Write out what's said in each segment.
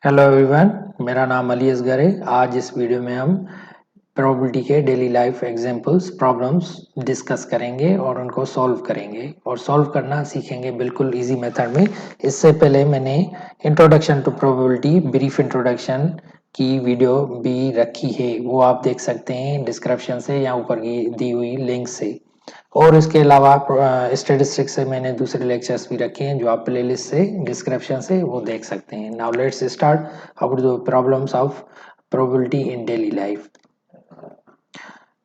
Hello everyone, मेरा नाम अली असगर है। आज इस वीडियो में हम प्रोबेबिलिटी के daily life examples problems discuss करेंगे और उनको सॉल्व करेंगे और सॉल्व करना सीखेंगे बिल्कुल इजी मेथड में। इससे पहले मैंने introduction to probability brief introduction की वीडियो भी रखी है, वो आप देख सकते हैं डिस्क्रिप्शन से या ऊपर की दी हुई लिंक से। और इसके अलावा स्टैटिस्टिक्स से मैंने दूसरे लेक्चर्स भी रखे हैं जो आप प्लेलिस्ट से डिस्क्रिप्शन से वो देख सकते हैं। Now let's start about the problems of probability in daily life.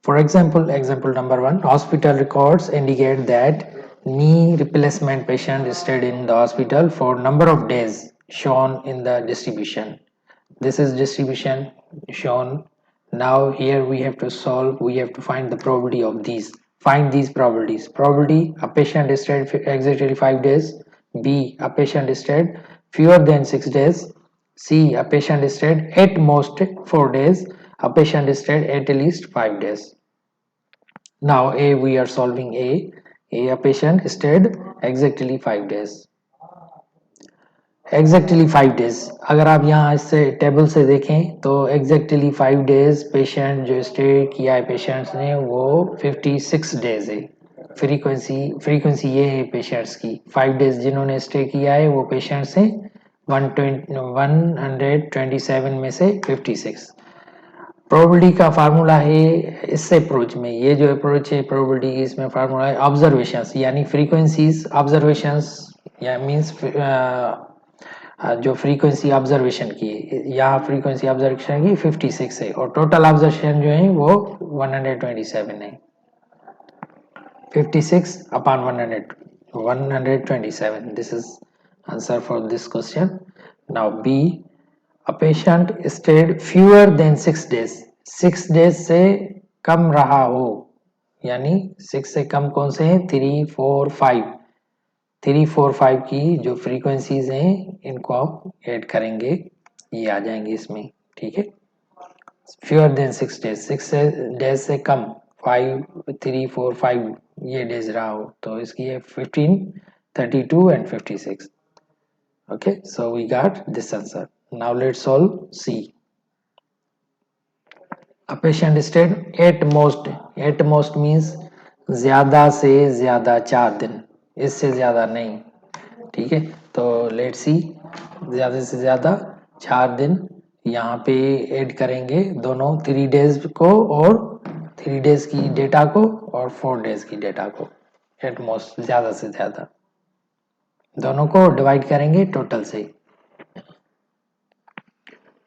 For example, example number 1, hospital records indicate that knee replacement patient stayed in the hospital for number of days shown in the distribution. This is distribution shown. Now here we have to solve, we have to find the probability of these. Find these probabilities. Probability: a patient stayed exactly 5 days. B, a patient stayed fewer than 6 days. C, a patient stayed at most 4 days. A patient stayed at least 5 days. Now A, we are solving A. A patient stayed exactly 5 days. Exactly 5 days, अगर आप यहाँ इससे table से देखें तो exactly 5 days patient जो stay किया है पेशेंट्स ने वो 56 डेज है। फ्रीक्वेंसी ये है पेशेंट्स की। 5 डेज जिन्होंने स्टे किया है वो पेशेंट्स हैं 127 में से 56। प्रोबेबिलिटी का फार्मूला है इस अप्रोच में, ये जो अप्रोच है प्रोबेबिलिटी की, इसमें फार्मूला है ऑब्जर्वेशंस यानी फ्रीक्वेंसीज ऑब्जर्वेशंस या मींस जो फ्रीक्वेंसी ऑब्जर्वेशन की है, यहाँ फ्रीक्वेंसी ऑब्जर्वेशन की 56 है और टोटल ऑब्जर्वेशन जो है वो 127 है। 56 upon 127. This is answer for this question. Now B, a patient stayed fewer than 6 days. 6 days से कम रहा हो, यानी 6 से कम कौन से हैं? 3, 4, 5। 3, 4, 5 की जो फ्रीक्वेंसीज हैं इनको आप ऐड करेंगे, ये आ जाएंगे इसमें। ठीक है, फ्यूअर देन 6 डेज, 6 डेज से कम, 5, 3, 4, 5 ये डेज रहा हो तो इसकी है 15, 32 and 56। Okay, so we got this answer. Now let's solve C. A patient stayed at most means ज्यादा से ज्यादा 4 दिन, इससे ज्यादा नहीं। ठीक है, तो लेट्स सी, ज्यादा से ज्यादा 4 दिन यहाँ पे ऐड करेंगे, दोनों 3 डेज को और 3 डेज की डेटा को और 4 डेज की डेटा को। एट मोस्ट ज्यादा से ज्यादा, दोनों को डिवाइड करेंगे टोटल से,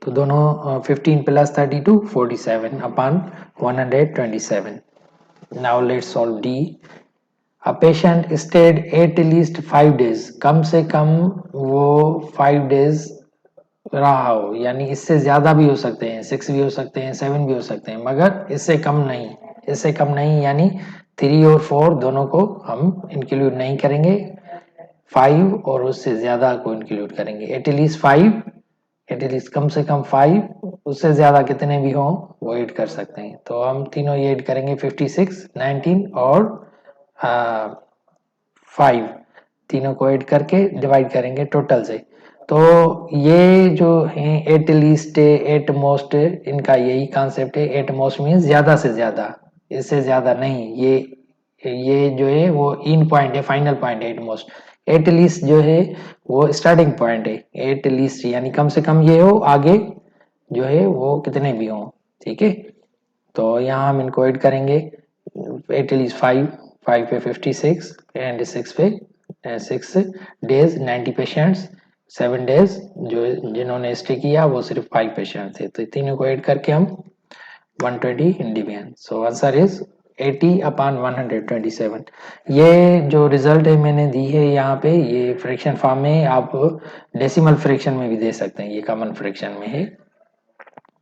तो दोनों 15 plus 32 47 upon 127। Now let's solve D. A patient stayed at least 5 days, कम से कम वो 5 डेज रहा हो, यानी इससे ज्यादा भी हो सकते हैं, 6 भी हो सकते हैं, 7 भी हो सकते हैं, मगर इससे कम नहीं। इससे कम नहीं यानी 3 और 4 दोनों को हम इंक्लूड नहीं करेंगे, 5 और उससे ज्यादा को इंक्लूड करेंगे। एटलीस्ट 5, एटलीस्ट कम से कम 5, उससे ज्यादा कितने भी हों वो ऐड कर सकते हैं, तो हम तीनों ये ऐड करेंगे 56, 19 और 5, तीनों को ऐड करके डिवाइड करेंगे टोटल से। तो ये जो है एट लीस्ट, एट मोस्ट, इनका यही कॉन्सेप्ट है। एट मोस्ट मीन्स ज्यादा से ज्यादा, इससे ज्यादा नहीं। ये जो है वो इन पॉइंट है, फाइनल पॉइंट है एट मोस्ट। एट लीस्ट जो है वो स्टार्टिंग पॉइंट है। एट लीस्ट यानी कम से कम ये हो, आगे जो है वो कितने भी हो। ठीक है, तो यहाँ हम इनको ऐड करेंगे। एट लीस्ट 5, 5 पे 56 एंड 6 पे 6 डेज 90 पेशेंट्स, 7 डेज जो जिन्होंने स्टे किया वो सिर्फ 5 पेशेंट थे, तो तीनों को ऐड करके हम 120 इंडिविजन। So answer is 80 upon 127। ये जो रिजल्ट है मैंने दी है यहाँ पे, ये फ्रैक्शन फॉर्म में, आप डेसिमल फ्रैक्शन में भी दे सकते हैं, ये कॉमन फ्रैक्शन में है।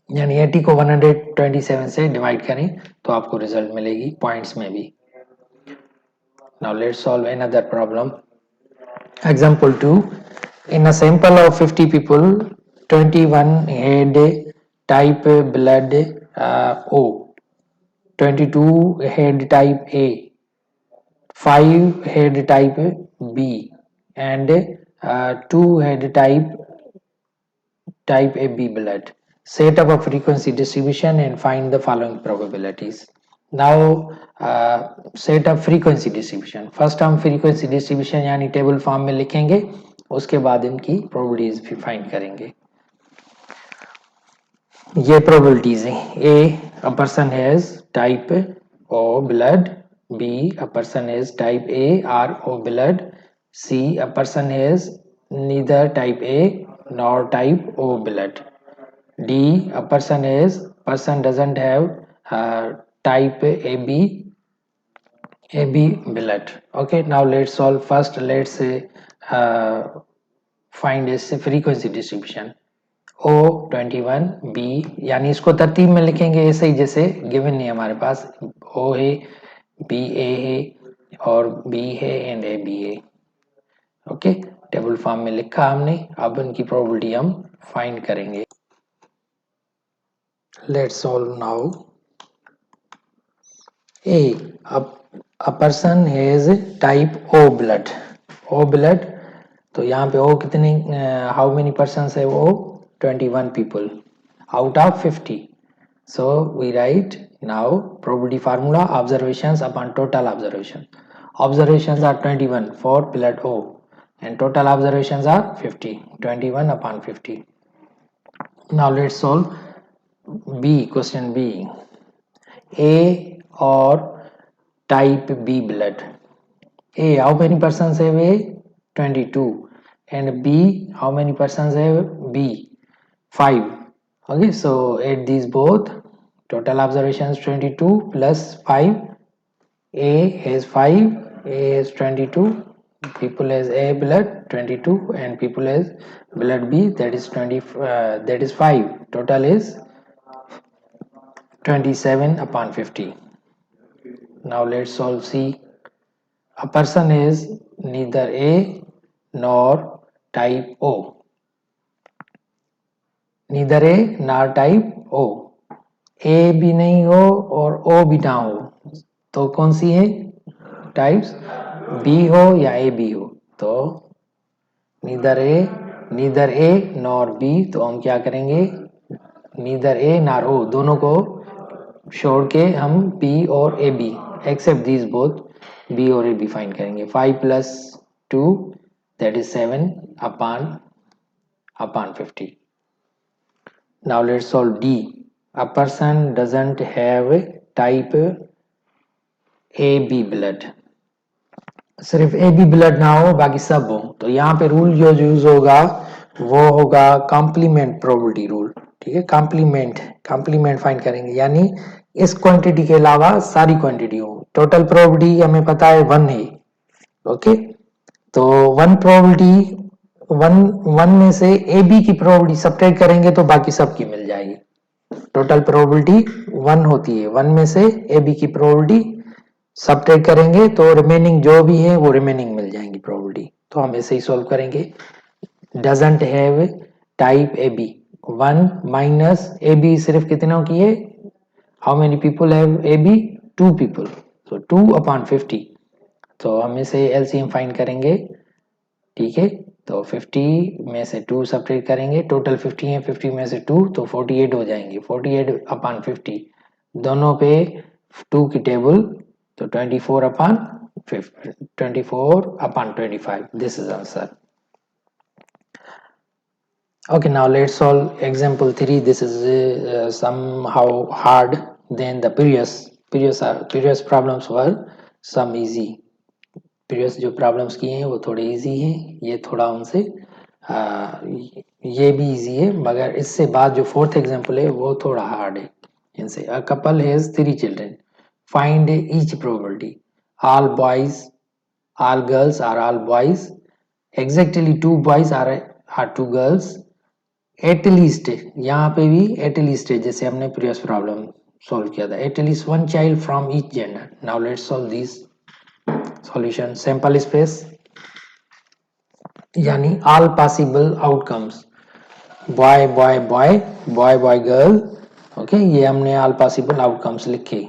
यानी 80 को 127 से डिवाइड करें तो आपको रिजल्ट मिलेगी पॉइंट्स में भी। Now let's solve another problem. Example 2. In a sample of 50 people, 21 had type blood O, 22 had type A, 5 had type B, and 2 had type type AB blood. Set up a frequency distribution and find the following probabilities. Now set up frequency distribution. First हम frequency distribution यानी table form में लिखेंगे, उसके बाद इनकी probabilities भी find करेंगे. ये probabilities हैं. A person has type O blood. B a person has type A or O blood. C a person has neither type A nor type O blood. D a person doesn't have type AB blood. Okay, now let's solve. First let's find this frequency distribution. O21 B, यानी इसको तरतीब में लिखेंगे ऐसे ही जैसे given नहीं हमारे पास. O है, B A है और B है एंड A B है. ओके, टेबल फॉर्म में लिखा हमने. अब इनकी प्रोबेबिलिटी हम फाइंड करेंगे. Let's solve now. A person has type O blood. O blood, तो यहाँ पे O कितने, how many persons है O? 21 people out of 50. So we write now probability formula observations upon total observation. Observations are 21 for blood O and total observations are 50. 21 upon 50. Now let's solve B. Question B. A or type B blood. A, how many persons have A? 22. And B, how many persons have B? 5. Okay, so add these both. Total observations 22 plus 5. A has 5, A has 22. People has A blood 22 and people has blood B, that is 20, that is 5. Total is 27 upon 50. Now let's solve C. A person is neither A nor type O. Neither A nor type O. A भी नहीं हो और O भी ना हो, तो कौन सी है टाइप्स? B हो या A B हो. तो neither A nor B, तो हम क्या करेंगे? neither A nor O, दोनों को छोड़ के हम B और A B except these both B और A B फाइंड करेंगे. 5 plus 2 that is 7 upon 50. Now let's solve D. A person doesn't have type AB blood. सिर्फ AB ब्लड ना हो, बाकी सब हो. तो यहाँ पे रूल जो यूज होगा वो होगा कॉम्प्लीमेंट प्रोबेबिलिटी रूल. ठीक है, कॉम्प्लीमेंट फाइंड करेंगे, यानी इस क्वांटिटी के अलावा सारी क्वांटिटी हो. टोटल प्रोबेबिलिटी हमें पता है 1 है. ओके, तो 1 प्रोबेबिलिटी 1 में से AB की प्रोबेबिलिटी सब्ट्रैक्ट करेंगे तो बाकी सबकी मिल जाएगी. टोटल प्रोबेबिलिटी 1 होती है, 1 में से AB की प्रोबेबिलिटी सब्ट्रैक्ट करेंगे तो रिमेनिंग जो भी है वो रिमेनिंग मिल जाएंगी प्रोबेबिलिटी. तो हम ऐसे ही सॉल्व करेंगे. Doesn't have type AB 1 minus AB सिर्फ कितनों की है? How many people have AB? 2 people, तो 2 upon 50. तो हम इसे LCM फाइंड करेंगे. ठीक है, तो 50 में से 2 सब्ट्रैक्ट करेंगे, टोटल 50 है, 50 में से 2 तो 48 हो जाएंगे. 48 upon 50, दोनों पे 2 की टेबल, तो 24 upon 25. This is answer. Okay, now let's solve example 3. This is somehow hard than the previous problems were some easy. previous जो problems किए हैं वो थोड़े easy हैं, ये थोड़ा उनसे ये भी easy है, मगर इससे बाद जो fourth example है वो थोड़ा hard है. इनसे a couple has 3 children. Find each probability. All girls are all boys. Exactly 2 boys are 2 girls. At least, यहाँ पे भी at least है, जैसे हमने previous problem solve किया था. At least 1 child from each gender. Now let's solve these. Solution. Sample space यानी all possible outcomes. Boy girl. Okay, ये हमने all possible outcomes लिखे,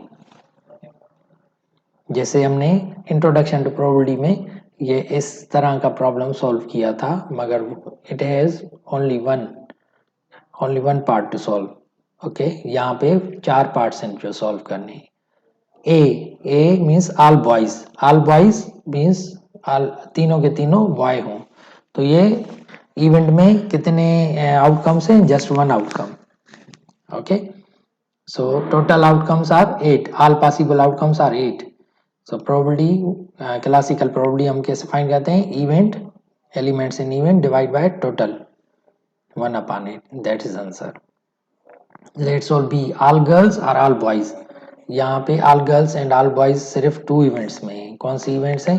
जैसे हमने इंट्रोडक्शन टू प्रोबेबिलिटी में ये इस तरह का प्रॉब्लम सॉल्व किया था, मगर it has only 1 only one part to solve. Okay, यहाँ पे 4 पार्ट्स हैं जो सॉल्व करने हैं। A means all boys means all, तीनों के तीनों बॉय हों। तो ये इवेंट में कितने आउटकम्स हैं? Just one outcome. Okay, so total outcomes are 8, all possible outcomes are 8. so probability, classical probability हम कैसे फाइंड करते हैं? Event, elements in event divide by total 1/8, that is answer. Let's all B, all girls और all boys. यहाँ पे all girls and all boys सिर्फ 2 events में हैं। कौन सी इवेंट्स हैं?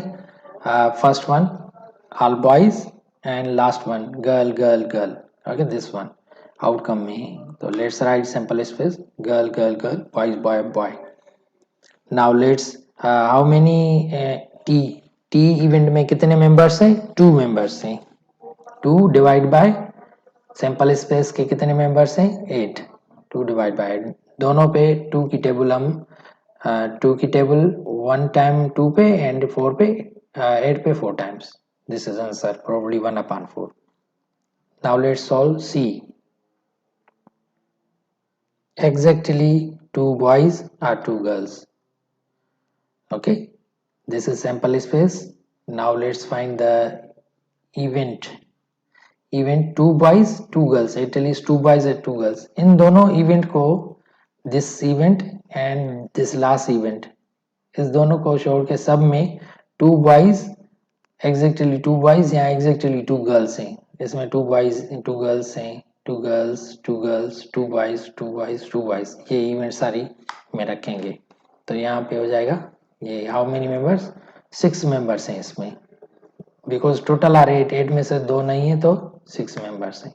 First one all boys and last one girl girl girl. Okay, this one outcome में है। तो let's write simple space girl girl girl, boys boy boy. Now let's how many T, T event में कितने members हैं? 2 members हैं। 2 divide by sample space के कितने members हैं? 8। 2 डिवाइड बाय, दोनों पे 2 की टेबल हम 2 की टेबल 1 टाइम 2 पे एंड 4 पे 8 पे 4 times. This is answer, probably 1/4। Now let's solve C. Exactly 2 boys or 2 girls. Okay, this is sample space. Now let's find the event. Event 2 boys 2 girls, at least 2 boys and 2 girls. इन दोनों event को, this event and this last event, इस दोनों को छोड़ के सब में 2 boys, exactly 2 boys या exactly 2 girls हैं। इसमें 2 boys 2 girls हैं, 2 girls 2 girls 2 boys 2 boys 2 boys, ये इवेंट सारी में रखेंगे। तो यहाँ पे हो जाएगा ये हाउ मेनी मेंबर्स? 6 मेंबर्स हैं इसमें, बिकॉज टोटल आर 8, 8 में से 2 नहीं है तो 6 मेंबर्स हैं।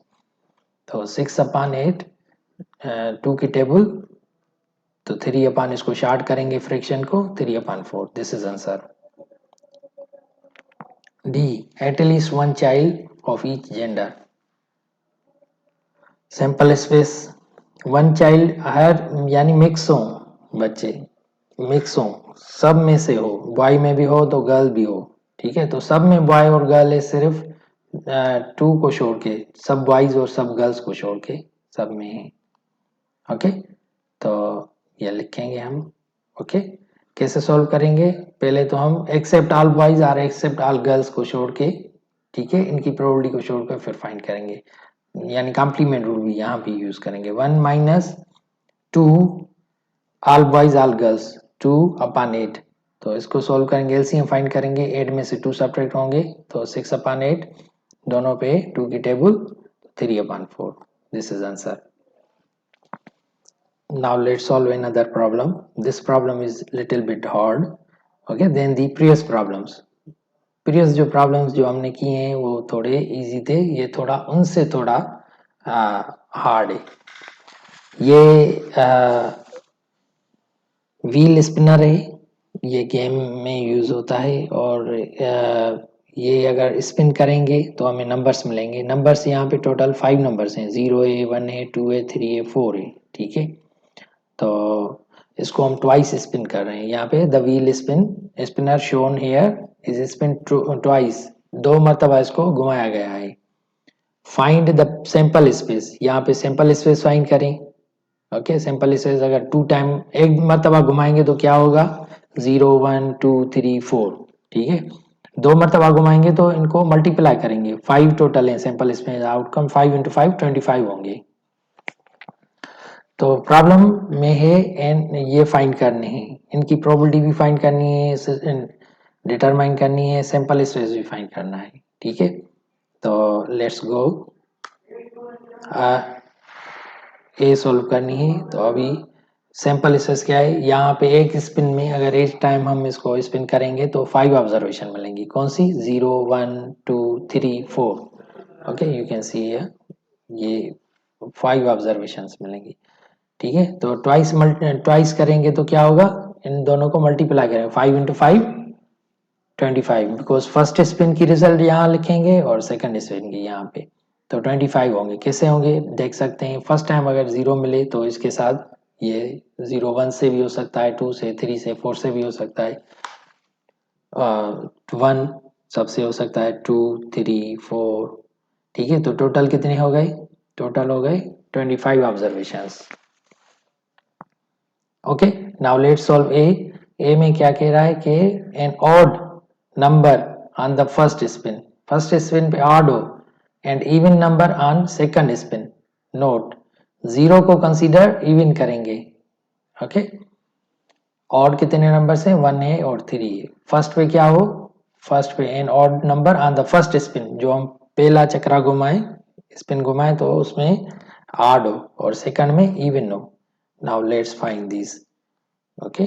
तो 6/8 2 की टेबल, तो 3 इसको शार्ट करेंगे फ्रैक्शन को, 3/4, this is answer. D, at least 1 child of each gender. Sample space 1 child, हर यानी मिक्स हो बच्चे, मिक्स हो, सब में से हो, बॉय में भी हो तो गर्ल भी हो। ठीक है, तो सब में बॉय और गर्ल है, सिर्फ 2 को छोड़ के, सब बॉयज और सब गर्ल्स को छोड़ के सब में है। ओके, तो ये लिखेंगे हम। ओके, कैसे सॉल्व करेंगे? पहले तो हम एक्सेप्ट ऑल बॉयज और एक्सेप्ट ऑल गर्ल्स को छोड़ के, ठीक है, इनकी प्रोबेबिलिटी को छोड़कर फिर फाइंड करेंगे, यानी कॉम्प्लीमेंट रूल भी यहाँ भी यूज करेंगे। 1 - 2 ऑल बॉयज ऑल गर्ल्स 2/8। तो इसको सॉल्व करेंगे, एलसीएम फाइंड करेंगे, 8 में से 2 सब्ट्रैक्ट होंगे तो 6/8, दोनों पे 2 की table 3/4, this is answer. Now let's solve another problem. This problem is little bit hard, okay, than the previous problems. Previous जो प्रॉब्लम्स जो हमने किए हैं वो थोड़े इजी थे, ये थोड़ा उनसे थोड़ा हार्ड है। ये व्हील स्पिनर है, ये गेम में यूज होता है, और ये अगर स्पिन करेंगे तो हमें नंबर्स मिलेंगे। नंबर्स यहाँ पे टोटल 5 नंबर्स हैं, 0 है, 1 है, 2 है, 3 है, 4 है। ठीक है, तो इसको हम ट्वाइस स्पिन कर रहे हैं। यहाँ पे the wheel spinner shown here is spin twice, 2 मरतबा इसको घुमाया गया है। फाइंड द सैंपल स्पेस, यहाँ पे सैंपल स्पेस फाइंड करें। ओके, सैंपल स्पेस अगर 2 टाइम, एक मरतबा घुमाएंगे तो क्या होगा? 0 1 2 3 4। ठीक है, 2 मरतबा घुमाएंगे तो इनको मल्टीप्लाई करेंगे, 5 टोटल है सैंपल स्पेस, आउटकम 5 × 5 25 होंगे। तो प्रॉब्लम में है एंड ये फाइंड करने हैं, इनकी प्रोबेबिलिटी भी फाइंड करनी है, डिटरमाइन करनी है, सैंपल स्पेस भी फाइंड करना है। ठीक है, तो लेट्स गो, ए सॉल्व करनी है। तो अभी सैंपल स्पेस क्या है? यहाँ पे एक स्पिन में अगर एक टाइम हम इसको स्पिन करेंगे तो 5 ऑब्जर्वेशन मिलेंगी। कौन सी? 0 1 2 3 4। ओके, यू कैन सी ये 5 ऑब्जर्वेशंस मिलेंगी। ठीक है, तो ट्वाइस करेंगे तो क्या होगा? इन दोनों को मल्टीप्लाई करेंगे, 5 × 5 25, बिकॉज फर्स्ट स्पिन की रिजल्ट यहाँ लिखेंगे और सेकंड स्पिन की यहाँ पे, तो 25 होंगे। कैसे होंगे देख सकते हैं, फर्स्ट टाइम अगर 0 मिले तो इसके साथ ये 0 1 से भी हो सकता है, 2 से, 3 से, 4 से भी हो सकता है, 1 सबसे हो सकता है, 2 3 4। ठीक है, तो टोटल कितने हो गए? टोटल हो गए 25 observations. Okay, now let's solve A में क्या कह रहा है कि an odd number on the first spin पे ऑड हो and even number on second spin. Note, zero को कंसीडर इवन करेंगे। ओके, ऑड कितने नंबर से 1 है और 3 है। फर्स्ट पे क्या हो, फर्स्ट पे an odd number on the first spin, जो हम पहला चक्रा घुमाए, स्पिन घुमाए तो उसमें ऑड हो और सेकंड में इवन हो। Now let's find this. Okay,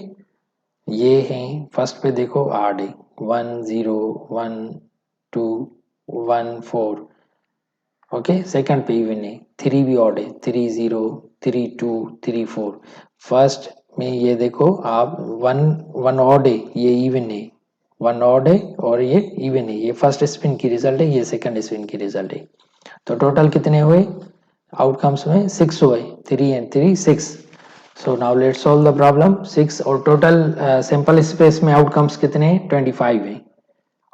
ये हैं फर्स्ट पे देखो ऑड है 1 0 1 2 1 4। ओके, सेकंड पे इवन है 3 भी ऑड है 3 0 3 2 3 4। फर्स्ट में ये देखो आप 1 ऑड है, ये इवन है, 1 ऑड है और ये इवन है। ये फर्स्ट स्पिन की रिजल्ट है, ये सेकंड स्पिन की रिजल्ट है। तो टोटल कितने हुए आउटकम्स में 6 हुए, 3 and 3 6। So now let's solve the problem. 6 और टोटल सैंपल स्पेस में आउटकम्स कितने 25 है।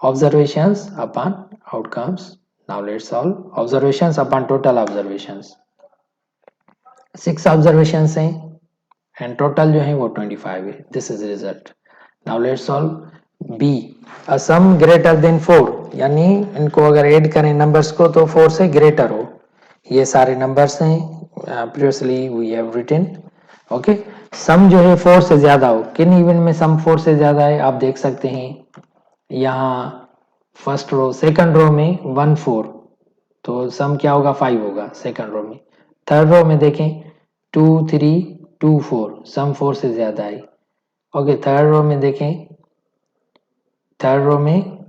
Observations upon outcomes. Now let's solve observations upon total observations. 6 observations हैं एंड टोटल जो है वो 25 है। This is result. Now let's solve B, a sum greater than 4, यानी इनको अगर ऐड करें नंबर्स को तो 4 से ग्रेटर हो। ये सारे नंबर्स हैं, previously we have written. Okay, sum जो है 4 से ज्यादा हो। किन इवन में सम 4 से ज्यादा है आप देख सकते हैं, यहाँ फर्स्ट रो सेकंड रो में 1 4, तो सम क्या होगा 5 होगा सेकंड रो में। थर्ड रो में देखें 2 3 2 4, सम 4 से ज्यादा है। ओके, थर्ड रो में देखें, थर्ड रो में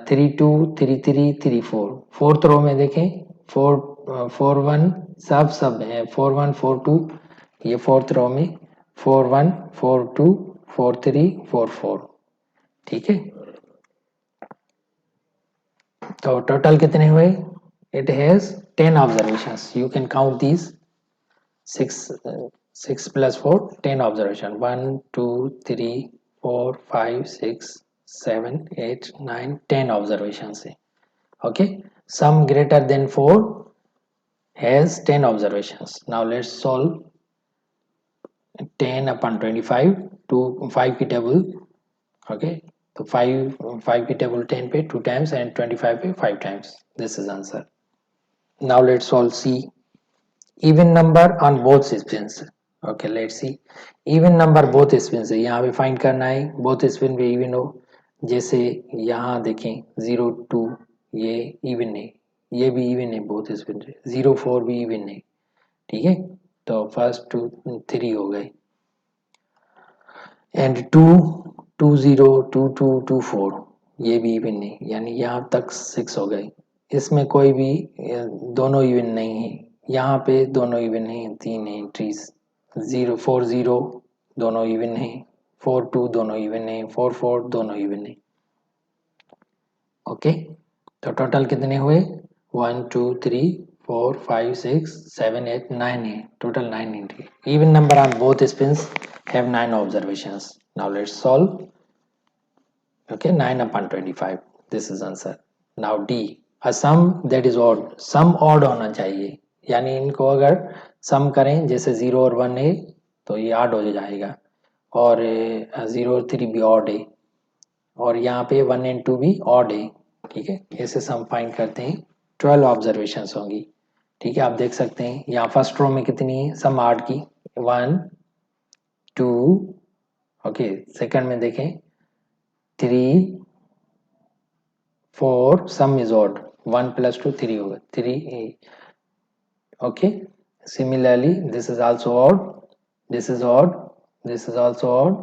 3 2 3 3 3 4। फोर्थ रो में देखें 4 4 1, सब है 4 1 4 2। ये फोर्थ रो में 4 1 4 2 4 3 4 4। ठीक है, तो टोटल कितने हुए, it has 10 observations. You can count these 6 plus 4 10 observation 1 2 3 4 5 6 7 8 9 10 observations है। okay, sum greater than 4 has 10 observations. Now let's solve 10 upon 25 to 5 की टेबल। okay, तो 5 की टेबल 10 पे 2 times and 25 पे 5 times. This is answer. Now let's solve C, even number on both spins. Okay, let's see even number both spin से यहाँ पे find करना है, बोथ स्पिन पे इवन हो। जैसे यहाँ देखें 0 2, ये इवन है, ये भी इवन है बोथ स्पिन से। 0 4 भी इवन है। ठीक है, तो फर्स्ट 2 3 हो गए एंड 2 2 0 2 2 2 4, ये भी इवन है, यानी यहाँ तक 6 हो गए। इसमें कोई भी दोनों इवन नहीं है, यहाँ पे दोनों इवन है, 3 एंट्रीज। 0 4 0 दोनों इवन है, 4 2 दोनों इवन है, 4 4 दोनों इवन है। ओके, तो टोटल कितने हुए 1 2 3 4 5 6 7 8 9 है, total 9 entry. Even number on both spins have 9 observations. Now let's solve. Okay, 9 upon 25, this is answer. Now D, a sum that is odd, sum odd होना चाहिए, यानी इनको अगर सम करें जैसे 0 और 1 है तो ये ऑड हो जाएगा, और 0 और 3 भी ऑड है, और यहाँ पे 1 and 2 भी ऑड है। ठीक है, ऐसे सम फाइंड करते हैं, 12 ऑब्जर्वेशंस होंगी। ठीक है, आप देख सकते हैं यहाँ फर्स्ट रो में कितनी है सम ऑड की 1 2। ओके, सेकंड में देखें 3 4, सम इज ऑड 1 plus 2 3 होगा 3। okay, similarly this is also odd, this is odd, this is also odd,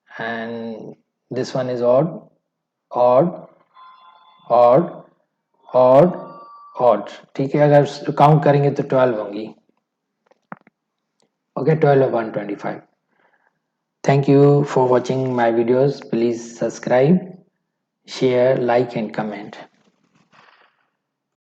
and this one is odd, odd, odd, odd, odd। ठीक है, अगर काउंट करेंगे तो 12 होंगी। okay, 12 upon 25। thank you for watching my videos, please subscribe, share, like and comment।